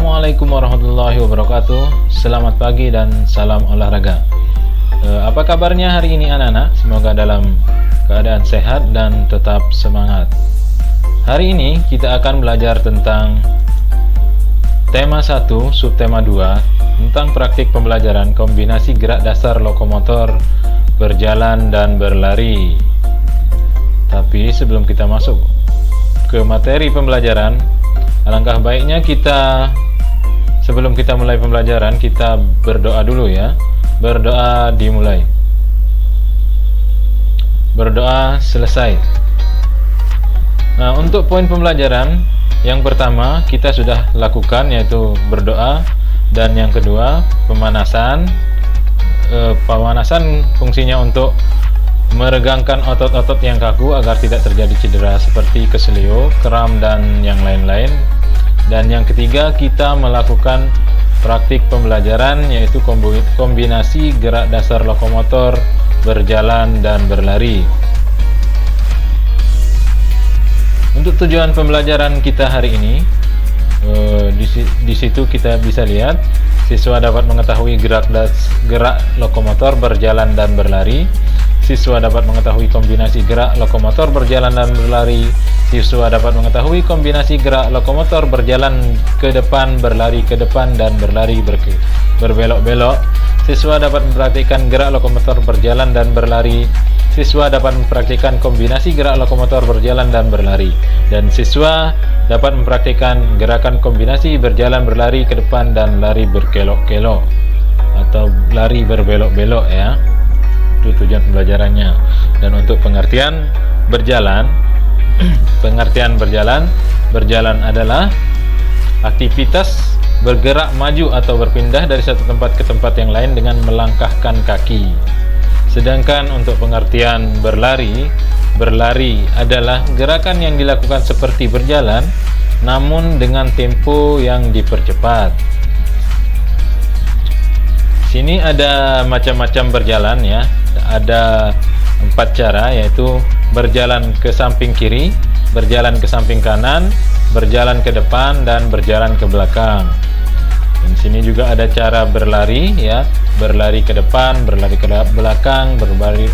Assalamualaikum warahmatullahi wabarakatuh. Selamat pagi dan salam olahraga. Apa kabarnya hari ini anak-anak? Semoga dalam keadaan sehat dan tetap semangat. Hari ini kita akan belajar tentang tema 1, subtema 2, tentang praktik pembelajaran kombinasi gerak dasar lokomotor berjalan dan berlari. Tapi sebelum kita masuk ke materi pembelajaran, alangkah baiknya sebelum kita mulai pembelajaran, kita berdoa dulu ya. Berdoa dimulai. Berdoa selesai. Nah, untuk poin pembelajaran yang pertama kita sudah lakukan, yaitu berdoa, dan yang kedua pemanasan. Pemanasan fungsinya untuk meregangkan otot-otot yang kaku agar tidak terjadi cedera seperti keselio, kram, dan yang lain-lain. Dan yang ketiga, kita melakukan praktik pembelajaran, yaitu kombinasi gerak dasar lokomotor berjalan dan berlari. Untuk tujuan pembelajaran kita hari ini, di situ kita bisa lihat siswa dapat mengetahui gerak lokomotor berjalan dan berlari. Siswa dapat mengetahui kombinasi gerak lokomotor berjalan dan berlari. Siswa dapat mengetahui kombinasi gerak lokomotor berjalan ke depan, berlari ke depan, dan berlari berbelok-belok. Siswa dapat mempraktikkan gerak lokomotor berjalan dan berlari. Siswa dapat mempraktikkan kombinasi gerak lokomotor berjalan dan berlari. Dan siswa dapat mempraktikkan gerakan kombinasi berjalan berlari ke depan dan lari berkelok-kelok atau lari berbelok-belok ya. Itu tujuan pembelajarannya. Dan untuk pengertian berjalan, berjalan adalah aktivitas bergerak maju atau berpindah dari satu tempat ke tempat yang lain dengan melangkahkan kaki. Sedangkan untuk pengertian berlari adalah gerakan yang dilakukan seperti berjalan namun dengan tempo yang dipercepat. Sini ada macam-macam berjalan ya. Ada 4 cara, yaitu berjalan ke samping kiri, berjalan ke samping kanan, berjalan ke depan, dan berjalan ke belakang. Dan sini juga ada cara berlari ya, berlari ke depan, berlari ke belakang, berlari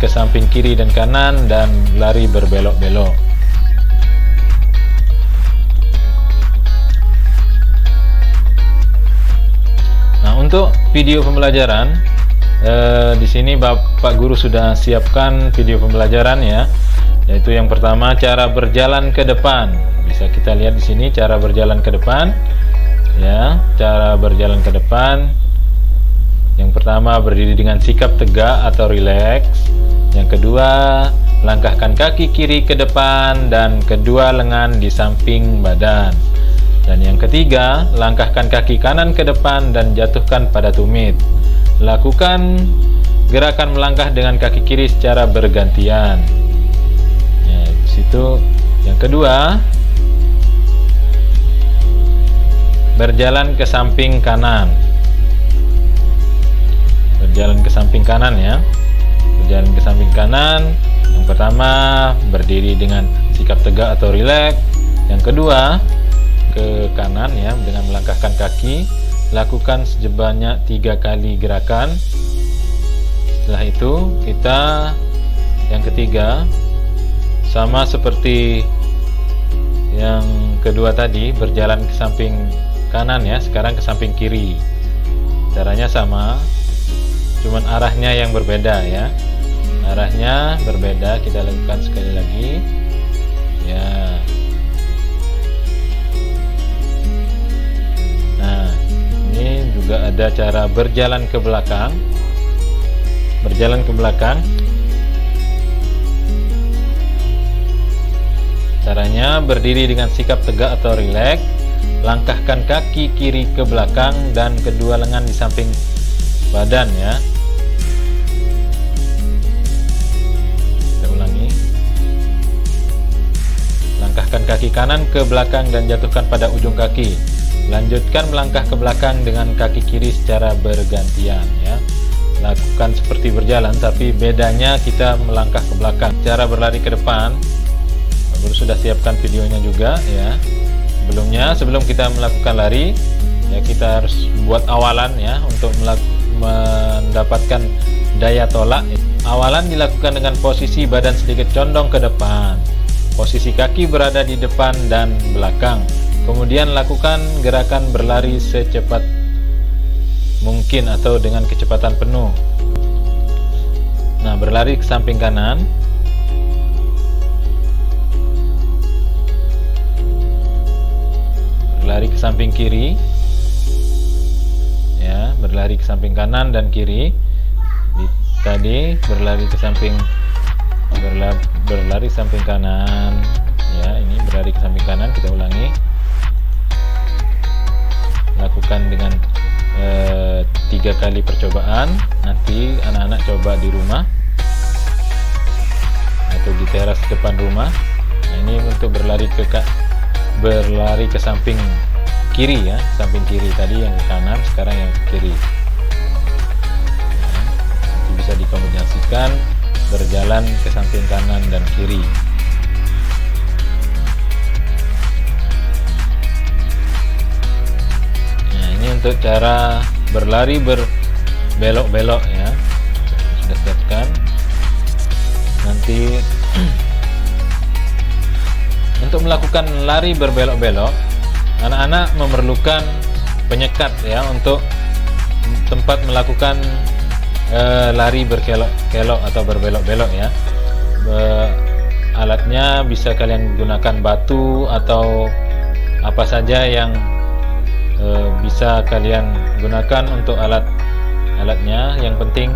ke samping kiri dan kanan, dan lari berbelok-belok. Nah, untuk video pembelajaran, di sini Bapak Guru sudah siapkan video pembelajaran ya, yaitu yang pertama cara berjalan ke depan. Bisa kita lihat di sini cara berjalan ke depan ya, cara berjalan ke depan. Yang pertama, berdiri dengan sikap tegak atau rileks. Yang kedua, langkahkan kaki kiri ke depan dan kedua lengan di samping badan. Dan yang ketiga, langkahkan kaki kanan ke depan dan jatuhkan pada tumit. Lakukan gerakan melangkah dengan kaki kiri secara bergantian. Ya, di situ. Yang kedua, berjalan ke samping kanan. Berjalan ke samping kanan ya. Berjalan ke samping kanan. Yang pertama, berdiri dengan sikap tegak atau rileks. Yang kedua, ke kanan ya, dengan melangkahkan kaki. Lakukan sebanyak 3 kali gerakan. Setelah itu kita yang ketiga, sama seperti yang kedua tadi, berjalan ke samping kanan ya, sekarang ke samping kiri. Caranya sama, cuman arahnya yang berbeda ya. Arahnya berbeda. Kita lakukan sekali lagi ya. Nah, ini juga ada cara berjalan ke belakang. Berjalan ke belakang. Caranya berdiri dengan sikap tegak atau rileks. Langkahkan kaki kiri ke belakang dan kedua lengan di samping badan ya. Kita ulangi. Langkahkan kaki kanan ke belakang dan jatuhkan pada ujung kaki. Lanjutkan melangkah ke belakang dengan kaki kiri secara bergantian ya. Lakukan seperti berjalan, tapi bedanya kita melangkah ke belakang. Cara berlari ke depan, Baru sudah siapkan videonya juga ya. Sebelum kita melakukan lari ya, kita harus buat awalan ya untuk mendapatkan daya tolak. Awalan dilakukan dengan posisi badan sedikit condong ke depan, posisi kaki berada di depan dan belakang. Kemudian lakukan gerakan berlari secepat mungkin atau dengan kecepatan penuh. Nah, berlari ke samping kanan, berlari ke samping kiri ya, berlari ke samping kanan dan kiri. Tadi berlari ke samping kanan ya, ini berlari ke samping kanan. Kita ulangi, lakukan dengan 3 kali percobaan. Nanti anak-anak coba di rumah atau di teras depan rumah. Nah, ini untuk berlari ke samping kiri ya, samping kiri. Tadi yang ke kanan, sekarang yang ke kiri. Nah, nanti bisa dikombinasikan berjalan ke samping kanan dan kiri. Nah, ini untuk cara berlari berbelok-belok ya. Sudah siapkan. Nanti untuk melakukan lari berbelok-belok, anak-anak memerlukan penyekat ya untuk tempat melakukan lari berkelok-kelok atau berbelok-belok ya. Alatnya bisa kalian gunakan batu atau apa saja yang bisa kalian gunakan untuk alatnya. Yang penting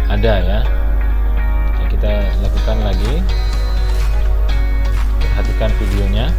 ada ya. Nah, kita lakukan lagi. Perhatikan videonya.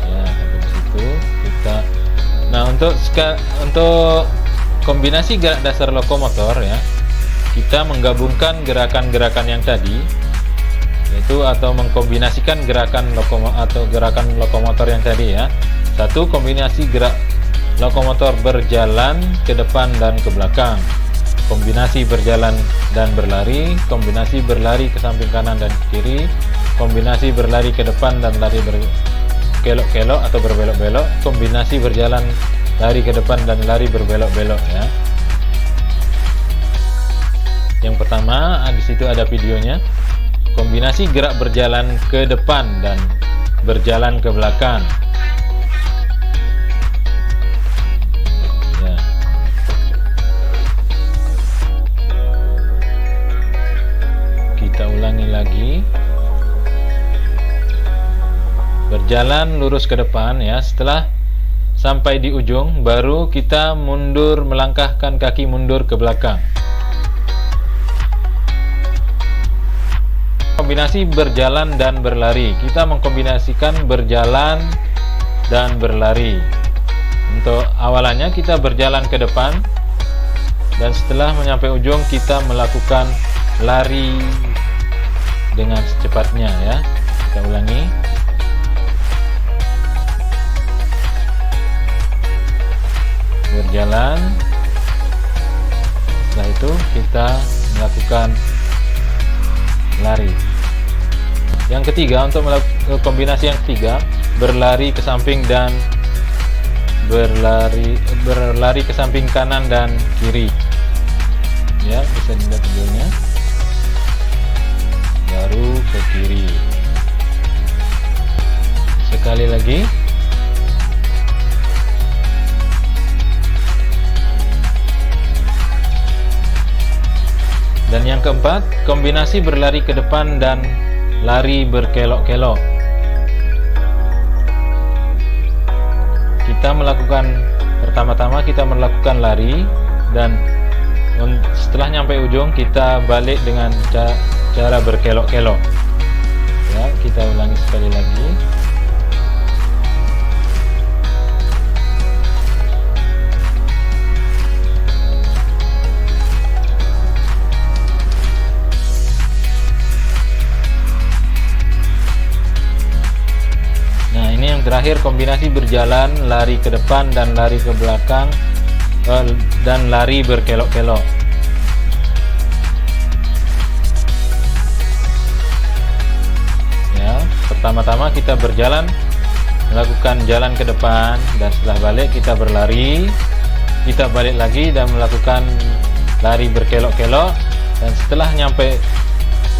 Ya, sampai di situ kita. Nah, untuk kombinasi gerak dasar lokomotor ya, kita menggabungkan gerakan-gerakan yang tadi, yaitu atau mengkombinasikan gerakan lokomotor yang tadi ya. Satu, kombinasi gerak lokomotor berjalan ke depan dan ke belakang, kombinasi berjalan dan berlari, kombinasi berlari ke samping kanan dan ke kiri, kombinasi berlari ke depan dan lari berkelok-kelok atau berbelok-belok, kombinasi berjalan lari ke depan dan lari berbelok-belok ya. Yang pertama, di situ ada videonya. Kombinasi gerak berjalan ke depan dan berjalan ke belakang. Ya. Kita ulangi lagi. Berjalan lurus ke depan ya. Setelah sampai di ujung, baru kita mundur, melangkahkan kaki mundur ke belakang. Kombinasi berjalan dan berlari. Kita mengkombinasikan berjalan dan berlari. Untuk awalannya kita berjalan ke depan, dan setelah mencapai ujung kita melakukan lari dengan secepatnya ya. Kita ulangi. Berjalan, setelah itu kita melakukan lari. Yang ketiga, untuk melakukan kombinasi yang ketiga, berlari ke samping dan berlari ke samping kanan dan kiri ya, bisa dilihat videonya. Baru ke kiri. Sekali lagi. Dan yang keempat, kombinasi berlari ke depan dan lari berkelok-kelok. Kita melakukan, pertama-tama kita melakukan lari, dan setelah nyampe ujung kita balik dengan cara berkelok-kelok ya. Kita ulangi sekali lagi. Terakhir, kombinasi berjalan, lari ke depan dan lari ke belakang, dan lari berkelok-kelok. Pertama-tama kita berjalan, melakukan jalan ke depan, dan setelah balik kita berlari, kita balik lagi dan melakukan lari berkelok-kelok, dan setelah nyampe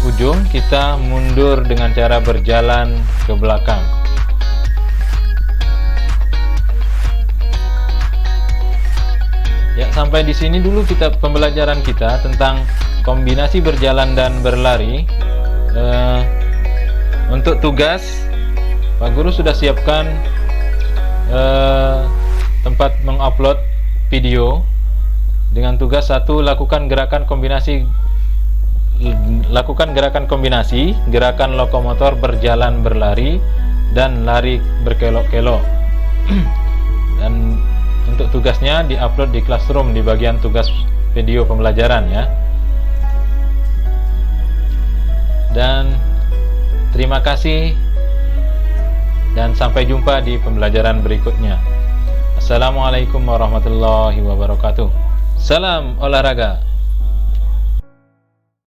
ujung kita mundur dengan cara berjalan ke belakang. Ya, sampai di sini dulu kita pembelajaran kita tentang kombinasi berjalan dan berlari. Untuk tugas, Pak Guru sudah siapkan tempat mengupload video dengan tugas 1, lakukan gerakan kombinasi gerakan lokomotor berjalan berlari dan lari berkelok-kelok. Dan untuk tugasnya diupload di Classroom di bagian tugas video pembelajaran ya. Dan terima kasih dan sampai jumpa di pembelajaran berikutnya. Assalamualaikum warahmatullahi wabarakatuh. Salam olahraga.